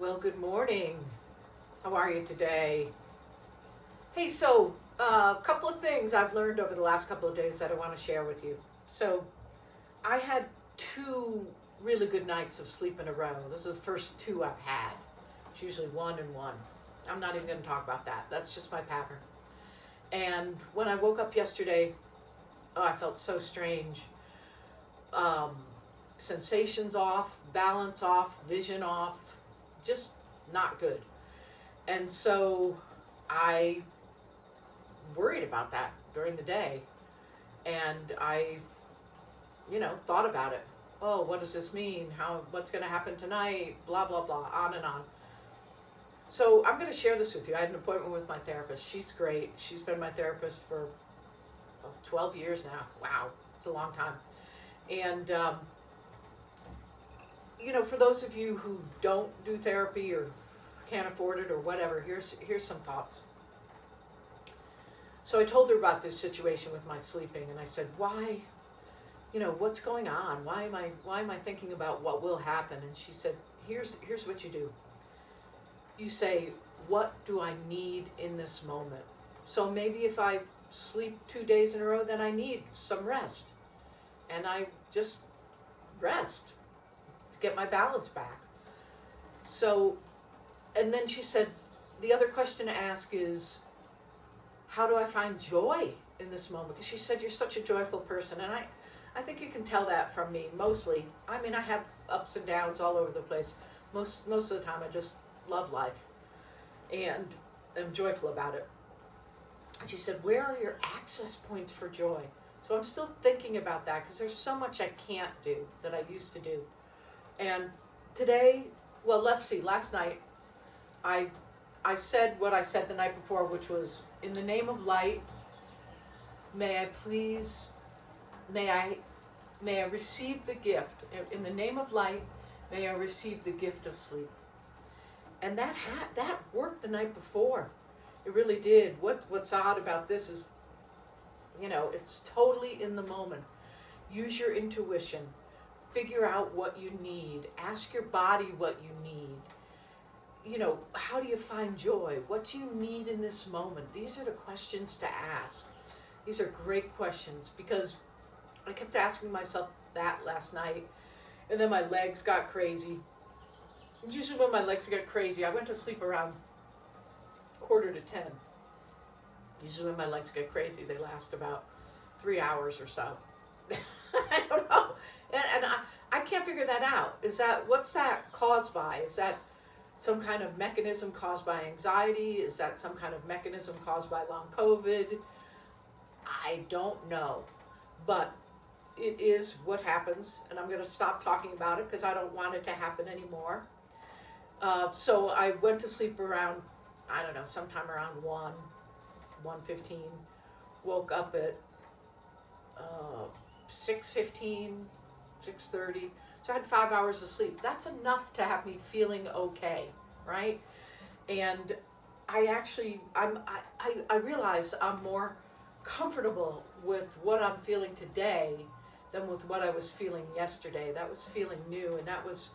Well, good morning. How are you today? Hey, so a couple of things I've learned over the last couple of days that I want to share with you. So, I had two really good nights of sleep in a row. Those are the first two I've had. It's usually one and one. I'm not even going to talk about that. That's just my pattern. And when I woke up yesterday, I felt so strange. Um, Sensations off, balance off, vision off, just not good. And so I worried about that during the day. And I, thought about it. Oh, what does this mean? What's going to happen tonight? Blah, blah, blah, on and on. So I'm going to share this with you. I had an appointment with my therapist. She's great. She's been my therapist for 12 years now. Wow, it's a long time. And, for those of you who don't do therapy or can't afford it or whatever, here's some thoughts. So I told her about this situation with my sleeping, and I said, why, what's going on? Why am I thinking about what will happen? And she said, here's what you do. You say, what do I need in this moment? So maybe if I sleep 2 days in a row, then I need some rest. And I just rest to get my balance back. So, and then she said, the other question to ask is, how do I find joy in this moment? Because she said, you're such a joyful person. And I think you can tell that from me mostly. I mean, I have ups and downs all over the place. Most of the time, I just love life and am joyful about it. And she said, where are your access points for joy? So I'm still thinking about that because there's so much I can't do that I used to do. And today, well, let's see, last night, I said what I said the night before, which was, in the name of light, may I receive the gift. In the name of light, may I receive the gift of sleep. And that worked the night before. It really did. What's odd about this is, it's totally in the moment. Use your intuition. Figure out what you need. Ask your body what you need. How do you find joy? What do you need in this moment? These are the questions to ask. These are great questions because I kept asking myself that last night, and then my legs got crazy. Usually when my legs get crazy, I went to sleep around 9:45. Usually when my legs get crazy, they last about 3 hours or so. I don't know. And I can't figure that out. What's that caused by? Is that some kind of mechanism caused by anxiety? Is that some kind of mechanism caused by long COVID? I don't know. But it is what happens, and I'm going to stop talking about it because I don't want it to happen anymore. So I went to sleep around, I don't know, sometime around 1:15. Woke up at 6:15, 6:30. So I had 5 hours of sleep. That's enough to have me feeling okay, right? And I realize I'm more comfortable with what I'm feeling today than with what I was feeling yesterday. That was feeling new, and that was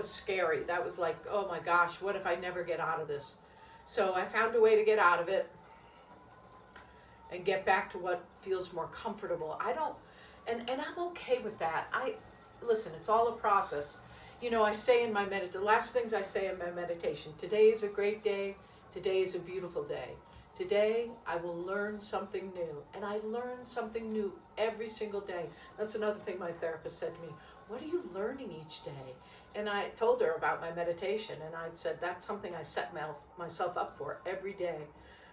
scary. That was like, oh my gosh, what if I never get out of this? So I found a way to get out of it and get back to what feels more comfortable. And I'm okay with that. Listen, it's all a process. I say in the last things I say in my meditation, today is a great day. Today is a beautiful day. Today, I will learn something new. And I learn something new every single day. That's another thing my therapist said to me. What are you learning each day? And I told her about my meditation. And I said, that's something I set myself up for every day.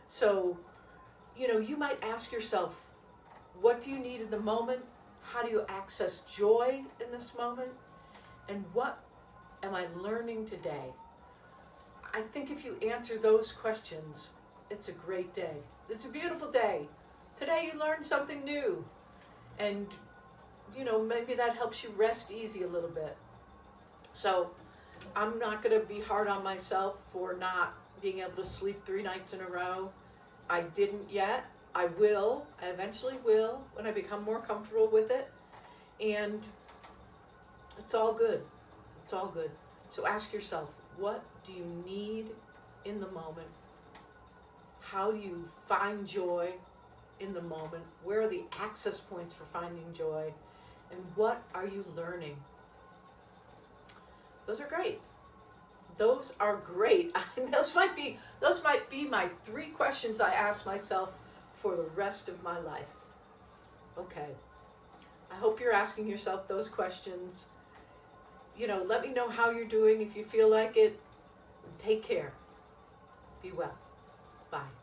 So, you might ask yourself, what do you need in the moment? How do you access joy in this moment? And what am I learning today? I think if you answer those questions, it's a great day. It's a beautiful day. Today you learned something new. And, maybe that helps you rest easy a little bit. So I'm not going to be hard on myself for not being able to sleep 3 nights in a row. I didn't yet. I will. I eventually will when I become more comfortable with it. And it's all good. It's all good. So ask yourself, What do you need in the moment? How do you find joy in the moment? Where are the access points for finding joy? And what are you learning? Those are great. Those are great. Those might be my 3 questions I ask myself for the rest of my life. Okay. I hope you're asking yourself those questions. Let me know how you're doing if you feel like it. Take care. Be well. Bye.